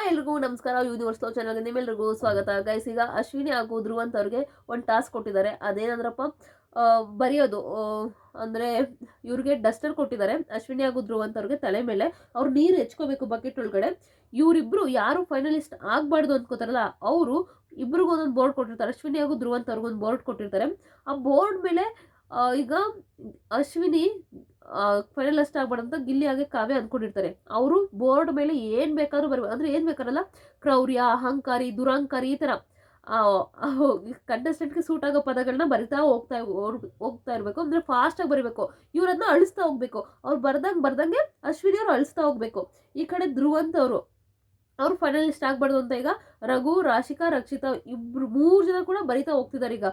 ಎಲ್ರಿಗೂ ನಮಸ್ಕಾರ. Universe love ಚಾನಲ್ಗೆ ನಿಮ್ಮೆಲ್ರಿಗೂ ಸ್ವಾಗತ. ಗೈಸ್, ಈಗ ಅಶ್ವಿನಿ ಹಾಗೂ ಧ್ರುವಂತ್ ಅವ್ರಿಗೆ ಒಂದು ಟಾಸ್ಕ್ ಕೊಟ್ಟಿದ್ದಾರೆ. ಅದೇನಂದ್ರಪ್ಪ, ಬರೆಯೋದು. ಅಂದರೆ ಇವ್ರಿಗೆ ಡಸ್ಟರ್ ಕೊಟ್ಟಿದ್ದಾರೆ ಅಶ್ವಿನಿ ಹಾಗೂ ಧ್ರುವಂತ್ ಅವ್ರಿಗೆ ತಲೆ ಮೇಲೆ. ಅವ್ರು ನೀರು ಹೆಚ್ಕೋಬೇಕು ಬಕೆಟ್ ಒಳಗಡೆ. ಇವರಿಬ್ರು ಯಾರು ಫೈನಲಿಸ್ಟ್ ಆಗಬಾರ್ದು ಅಂದ್ಕೋತಾರಲ್ಲ, ಅವರು ಇಬ್ರಿಗೂ ಒಂದೊಂದು ಬೋರ್ಡ್ ಕೊಟ್ಟಿರ್ತಾರೆ. ಅಶ್ವಿನಿ ಹಾಗೂ ಧ್ರುವಂತ್ ಅವ್ರಿಗೊಂದು ಬೋರ್ಡ್ ಕೊಟ್ಟಿರ್ತಾರೆ. ಆ ಬೋರ್ಡ್ ಮೇಲೆ ಈಗ ಅಶ್ವಿನಿ ಫೈನಲಿಸ್ಟ್ ಆಗ್ಬಾರ್ದಂತ ಗಿಲ್ಲಿ ಹಾಗೆ ಕಾವ್ಯ ಅಂದ್ಕೊಂಡಿರ್ತಾರೆ. ಅವರು ಬೋರ್ಡ್ ಮೇಲೆ ಏನು ಬೇಕಾದ್ರೂ ಬರಬೇಕು. ಅಂದರೆ ಏನು ಬೇಕಾರಲ್ಲ, ಕ್ರೌರ್ಯ, ಅಹಂಕಾರಿ, ದುರಹಂಕಾರಿ, ಈ ಥರ ಕಂಟೆಸ್ಟೆಂಟ್ಗೆ ಸೂಟ್ ಆಗೋ ಪದಗಳನ್ನ ಬರಿತಾ ಹೋಗ್ತಾ ಇರಬೇಕು. ಅಂದರೆ ಫಾಸ್ಟಾಗಿ ಬರೀಬೇಕು. ಇವ್ರು ಅದನ್ನ ಅಳಿಸ್ತಾ ಹೋಗ್ಬೇಕು. ಅವ್ರು ಬರ್ದಂಗೆ ಅಶ್ವಿನಿ ಅವ್ರು ಅಳಿಸ್ತಾ ಹೋಗ್ಬೇಕು. ಈ ಕಡೆ ಧ್ರುವಂತ್ ಅವ್ರು ಫೈನಲಿಸ್ಟ್ ಆಗ್ಬಾರ್ದು ಅಂತ ಈಗ ರಘು, ರಾಶಿಕಾ, ರಕ್ಷಿತಾ ಇಬ್ರು 3 ಜನ ಕೂಡ ಬರಿತಾ ಹೋಗ್ತಿದ್ದಾರೆ. ಈಗ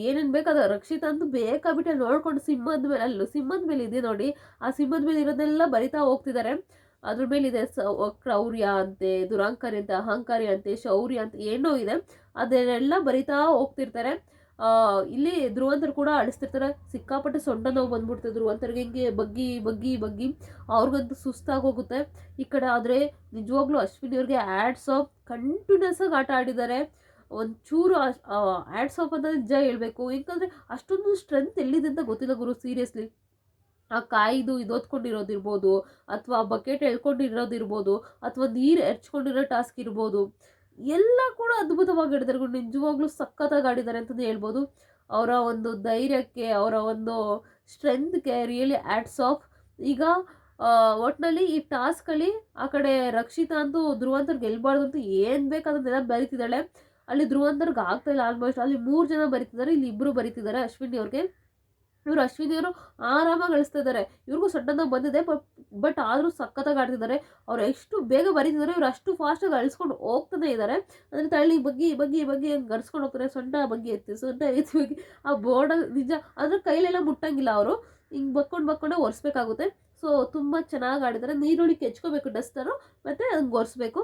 ಏನೇನು ಬೇಕಾದ ರಕ್ಷಿತಾ ಅಂತೂ ಬೇಕಾಬಿಟ್ಟು ನೋಡ್ಕೊಂಡು ಸಿಂಹದ ಮೇಲೆ ಇದೆ ನೋಡಿ, ಆ ಸಿಂಹದ ಮೇಲೆ ಇರೋದೆಲ್ಲ ಬರಿತಾ ಹೋಗ್ತಿದ್ದಾರೆ. ಅದ್ರ ಮೇಲಿದೆ ಕ್ರೌರ್ಯ ಅಂತೆ, ದುರಾಂಕಾರಿ ಅಂತೆ, ಅಹಂಕಾರಿ ಅಂತೆ, ಶೌರ್ಯ ಅಂತ ಏನೋ ಇದೆ, ಅದನ್ನೆಲ್ಲ ಬರಿತಾ ಹೋಗ್ತಿರ್ತಾರೆ. ಇಲ್ಲಿ ಧ್ರುವಂತರು ಕೂಡ ಅಳಿಸ್ತಿರ್ತಾರೆ. ಸಿಕ್ಕಾಪಟ್ಟೆ ಸೊಂಟ ನೋವು ಬಂದ್ಬಿಡ್ತಾರೆ ಧ್ರುವಂತರಿಗೆ. ಹಿಂಗೆ ಬಗ್ಗಿ ಅವ್ರಿಗಂತೂ ಸುಸ್ತಾಗಿ ಹೋಗುತ್ತೆ. ಈ ಕಡೆ ಆದರೆ ನಿಜವಾಗ್ಲೂ ಅಶ್ವಿನಿ ಅವ್ರಿಗೆ ಆ್ಯಡ್ಸ್ ಆಫ್, ಕಂಟಿನ್ಯೂಸ್ ಆಗಿ ಆಟ ಆಡಿದ್ದಾರೆ. ಒಂಚೂರು ಆ್ಯಡ್ಸ್ ಆಫ್ ಅಂತ ನಿಜ ಹೇಳ್ಬೇಕು. ಯಾಕಂದರೆ ಅಷ್ಟೊಂದು ಸ್ಟ್ರೆಂತ್ ಎಲ್ಲಿದೆ ಅಂತ ಗೊತ್ತಿಲ್ಲ ಗುರು, ಸೀರಿಯಸ್ಲಿ. ಆ ಕಾಯ್ದು ಇದೊತ್ಕೊಂಡಿರೋದಿರ್ಬೋದು, ಅಥವಾ ಬಕೆಟ್ ಎಳ್ಕೊಂಡಿರೋದಿರ್ಬೋದು, ಅಥವಾ ನೀರು ಎರ್ಚ್ಕೊಂಡಿರೋ ಟಾಸ್ಕ್ ಇರ್ಬೋದು, ಎಲ್ಲ ಕೂಡ ಅದ್ಭುತವಾಗಿ ಆಡಿದ್ದಾರೆ. ನಿಜವಾಗ್ಲೂ ಸಖತ್ತಾಗಿ ಆಡಿದ್ದಾರೆ ಅಂತಲೇ ಹೇಳ್ಬೋದು. ಅವರ ಒಂದು ಧೈರ್ಯಕ್ಕೆ, ಅವರ ಒಂದು ಸ್ಟ್ರೆಂತ್ಗೆ ರಿಯಲಿ ಆ್ಯಡ್ಸ್ ಆಫ್. ಈಗ ಒಟ್ಟಿನಲ್ಲಿ ಈ ಟಾಸ್ಕಲ್ಲಿ ಆ ಕಡೆ ರಕ್ಷಿತಾ ಅಂತೂ ಧ್ರುವಂತರ್ಗೆ ಗೆಲ್ಬಾರ್ದು ಅಂತ ಏನು ಬೇಕಾದನ್ನೆಲ್ಲ ಬರೀತಿದ್ದಾಳೆ. ಅಲ್ಲಿ ಧ್ರುವಂತರ್ಗೆ ಆಗ್ತಾಯಿಲ್ಲ. ಆಲ್ಮೋಸ್ಟ್ ಅಲ್ಲಿ 3 ಜನ ಬರೀತಿದ್ದಾರೆ, ಇಲ್ಲಿ 2 ಬರೀತಿದ್ದಾರೆ ಅಶ್ವಿನಿ ಅವ್ರಿಗೆ. ಇವರು ಅಶ್ವಿನಿ ಅವರು ಆರಾಮಾಗಿ ಅಳಿಸ್ತಾ ಇದ್ದಾರೆ. ಇವ್ರಿಗೂ ಸಡನ್ನಾಗಿ ಬಂದಿದೆ, ಬಟ್ ಆದರೂ ಸಖತ್ತಾಗಿ ಆಡ್ತಿದ್ದಾರೆ. ಅವ್ರು ಎಷ್ಟು ಬೇಗ ಬರೀತಿದ್ದಾರೆ, ಇವ್ರು ಅಷ್ಟು ಫಾಸ್ಟಾಗಿ ಅಳಿಸ್ಕೊಂಡು ಹೋಗ್ತಾನೆ ಇದ್ದಾರೆ. ಅಂದರೆ ತಳ್ಳಿ ಬಗ್ಗಿ ಹಂಗೆ ಗರ್ಸ್ಕೊಂಡು ಹೋಗ್ತಾರೆ. ಸೊಂಟ ಎತ್ತಿ ಆ ಬೋರ್ಡಲ್ಲಿ ನಿಜ ಅಂದರೆ ಕೈಲೆಲ್ಲ ಮುಟ್ಟಂಗಿಲ್ಲ. ಅವರು ಹಿಂಗೆ ಬಕ್ಕೊಂಡೇ ಒರೆಸ್ಬೇಕಾಗುತ್ತೆ. ಸೊ ತುಂಬ ಚೆನ್ನಾಗಿ ಆಡಿದ್ದಾರೆ. ನೀರೊಳಗೆ ಹೆಚ್ಕೋಬೇಕು ಡಸ್ಟರು, ಮತ್ತು ಹಂಗೆ ಒರೆಸ್ಬೇಕು.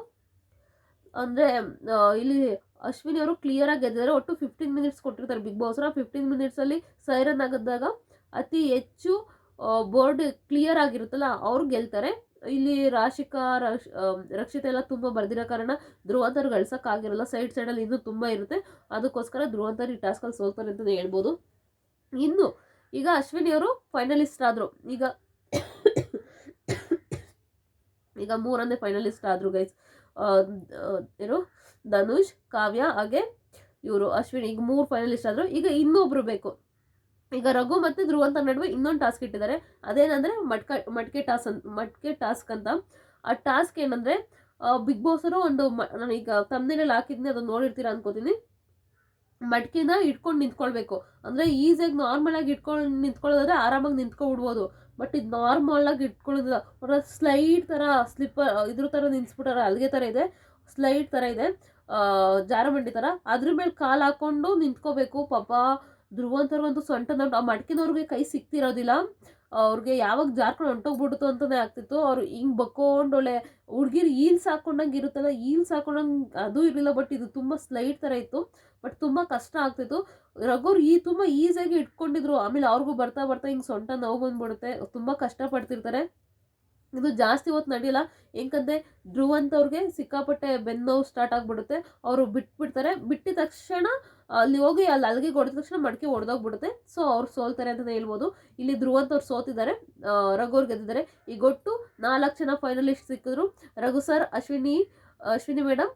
ಅಂದರೆ ಇಲ್ಲಿ ಅಶ್ವಿನಿ ಅವರು ಕ್ಲಿಯರಾಗಿ ಗೆದ್ದಿದ್ದಾರೆ. ಒಟ್ಟು 15 ಮಿನಿಟ್ಸ್ ಕೊಟ್ಟಿರ್ತಾರೆ ಬಿಗ್ ಬಾಸ್. 15 ಮಿನಿಟ್ಸಲ್ಲಿ ಸೈರನ್ ಆಗಿದ್ದಾಗ ಅತಿ ಹೆಚ್ಚು ಬೋರ್ಡ್ ಕ್ಲಿಯರ್ ಆಗಿರುತ್ತಲ್ಲ, ಅವ್ರು ಗೆಲ್ತಾರೆ. ಇಲ್ಲಿ ರಾಶಿಕಾ, ರಕ್ಷಿತಾ ಎಲ್ಲ ತುಂಬ ಬರೆದಿರೋ ಕಾರಣ ಧ್ರುವಂತರು ಗಳಿಸೋಕ್ಕಾಗಿರಲ್ಲ. ಸೈಡಲ್ಲಿ ಇನ್ನೂ ತುಂಬ ಇರುತ್ತೆ. ಅದಕ್ಕೋಸ್ಕರ ಧ್ರುವಂತರು ಈ ಟಾಸ್ಕಲ್ಲಿ ಸೋಲ್ತಾರೆ ಅಂತಲೇ ಹೇಳ್ಬೋದು. ಇನ್ನು ಈಗ ಅಶ್ವಿನಿ ಅವರು ಫೈನಲಿಸ್ಟ್ ಆದರು. ಈಗ 3ನೇ ಫೈನಲಿಸ್ಟ್ ಆದರು ಗೈಸ್. ಏನು ಧನುಷ್, ಕಾವ್ಯ, ಹಾಗೆ ಇವರು ಅಶ್ವಿನಿ. ಈಗ 3 ಫೈನಲಿಸ್ಟ್ ಆದರು. ಈಗ ಇನ್ನೊಬ್ರು ಬೇಕು. ಈಗ ರಘು ಮತ್ತು ಧ್ರುವಂತ ನಡುವೆ ಇನ್ನೊಂದು ಟಾಸ್ಕ್ ಇಟ್ಟಿದ್ದಾರೆ. ಅದೇನಂದರೆ ಮಟ್ಕೆ ಟಾಸ್ಕ್ ಅಂತ. ಆ ಟಾಸ್ಕ್ ಏನಂದರೆ, ಬಿಗ್ ಬಾಸರು ಒಂದು ನಾನು ಈಗ ತಮ್ಮನೇಲಿ ಹಾಕಿದ್ದೀನಿ, ಅದನ್ನು ನೋಡಿರ್ತೀರ ಅನ್ಕೋತೀನಿ. ಮಟ್ಕಿನ ಇಟ್ಕೊಂಡು ನಿಂತ್ಕೊಳ್ಬೇಕು. ಅಂದರೆ ಈಸಿಯಾಗಿ ನಾರ್ಮಲಾಗಿ ಇಟ್ಕೊಂಡು ನಿಂತ್ಕೊಳ್ಳೋದಾದ್ರೆ ಆರಾಮಾಗಿ ನಿಂತ್ಕೊಬಿಡ್ಬೋದು. ಬಟ್ ಇದು ನಾರ್ಮಲಾಗಿ ಇಟ್ಕೊಳ್ಳೋದಿಲ್ಲ. ಅವ್ರ ಸ್ಲೈಡ್ ಥರ ಸ್ಲಿಪ್ಪರ್ ಇದ್ರ ಥರ ನಿಲ್ಲಿಸ್ಬಿಟ್ಟಾರೆ. ಅಲ್ಲಿಗೆ ಥರ ಇದೆ, ಸ್ಲೈಡ್ ಥರ ಇದೆ, ಜಾರಬಂಡಿ ಥರ. ಅದ್ರ ಮೇಲೆ ಕಾಲು ಹಾಕ್ಕೊಂಡು ನಿಂತ್ಕೋಬೇಕು. ಪಾಪ ಧ್ರುವಂತವ್ರಿಗಂತೂ ಸೊಂಟ ನೋವು. ಆ ಮಟ್ಕಿನವ್ರಿಗೆ ಕೈ ಸಿಕ್ತಿರೋದಿಲ್ಲ. ಅವ್ರಿಗೆ ಯಾವಾಗ ಜಾರ್ಕೊಂಡು ಹೊಂಟೋಗ್ಬಿಡ್ತು ಅಂತಲೇ ಆಗ್ತಿತ್ತು. ಅವ್ರು ಹಿಂಗೆ ಬಕ್ಕೊಂಡು ಒಳ್ಳೆ ಹುಡ್ಗಿರು ಈಲ್ಸ್ ಹಾಕ್ಕೊಂಡಂಗೆ ಇರುತ್ತಲ್ಲ, ಈಲ್ಸ್ ಹಾಕ್ಕೊಂಡಂಗೆ ಅದು ಇರಲಿಲ್ಲ. ಬಟ್ ಇದು ತುಂಬ ಸ್ಲೈಡ್ ಥರ ಇತ್ತು. ಬಟ್ ತುಂಬ ಕಷ್ಟ ಆಗ್ತಿತ್ತು. ರಘುವ್ರು ತುಂಬ ಈಸಿಯಾಗಿ ಇಟ್ಕೊಂಡಿದ್ರು. ಆಮೇಲೆ ಅವ್ರಿಗೂ ಬರ್ತಾ ಹಿಂಗೆ ಸೊಂಟ ನೋವು ಬಂದ್ಬಿಡುತ್ತೆ. ತುಂಬ ಕಷ್ಟಪಡ್ತಿರ್ತಾರೆ. ಇದು ಜಾಸ್ತಿ ಹೊತ್ತು ನಡೆಯಲ್ಲ. ಏನಕ್ಕಂದರೆ ಧ್ರುವಂತ್ ಅವ್ರಿಗೆ ಸಿಕ್ಕಾಪಟ್ಟೆ ಬೆನ್ನು ನೋವು ಸ್ಟಾರ್ಟ್ ಆಗಿಬಿಡುತ್ತೆ. ಅವರು ಬಿಟ್ಬಿಡ್ತಾರೆ. ಬಿಟ್ಟಿದ ತಕ್ಷಣ ಅಲ್ಲಿ ಹೋಗಿ ಅಲ್ಲಿಗೆ ಹೊಡೆದ ತಕ್ಷಣ ಮಡಿಕೆ ಹೊಡೆದೋಗ್ಬಿಡುತ್ತೆ. ಸೊ ಅವ್ರು ಸೋಲ್ತಾರೆ ಅಂತಲೇ ಹೇಳ್ಬೋದು. ಇಲ್ಲಿ ಧ್ರುವಂತ್ ಅವ್ರು ಸೋತಿದ್ದಾರೆ, ರಘುವ್ರು ಗೆದ್ದಿದ್ದಾರೆ. ಈಗ ಒಟ್ಟು 4 ಜನ ಫೈನಲಿಸ್ಟ್ ಸಿಕ್ಕಿದ್ರು. ರಘು ಸರ್, ಅಶ್ವಿನಿ ಮೇಡಮ್,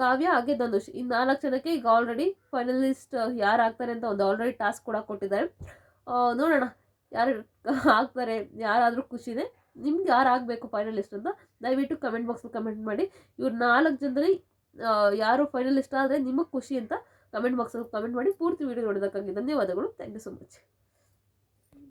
ಕಾವ್ಯ, ಹಾಗೆ ಧನುಷ್. ಈ 4 ಜನಕ್ಕೆ ಈಗ ಆಲ್ರೆಡಿ ಫೈನಲಿಸ್ಟ್ ಯಾರು ಆಗ್ತಾರೆ ಅಂತ ಒಂದು ಆಲ್ರೆಡಿ ಟಾಸ್ಕ್ ಕೂಡ ಕೊಟ್ಟಿದ್ದಾರೆ. ನೋಡೋಣ ಯಾರು ಆಗ್ತಾರೆ. ಯಾರಾದರೂ ಖುಷಿನೇ. ನಿಮ್ಗೆ ಯಾರು ಆಗಬೇಕು ಫೈನಲಿಸ್ಟ್ ಅಂತ ದಯವಿಟ್ಟು ಕಮೆಂಟ್ ಬಾಕ್ಸಲ್ಲಿ ಕಮೆಂಟ್ ಮಾಡಿ. ಇವ್ರು 4 ಜನದಲ್ಲಿ ಯಾರು ಫೈನಲಿಸ್ಟ್ ಆದರೆ ನಿಮಗೆ ಖುಷಿ ಅಂತ ಕಮೆಂಟ್ ಬಾಕ್ಸಲ್ಲಿ ಕಮೆಂಟ್ ಮಾಡಿ. ಪೂರ್ತಿ ವೀಡಿಯೋ ನೋಡೋದಕ್ಕಾಗಿ ಧನ್ಯವಾದಗಳು. Thank you so much.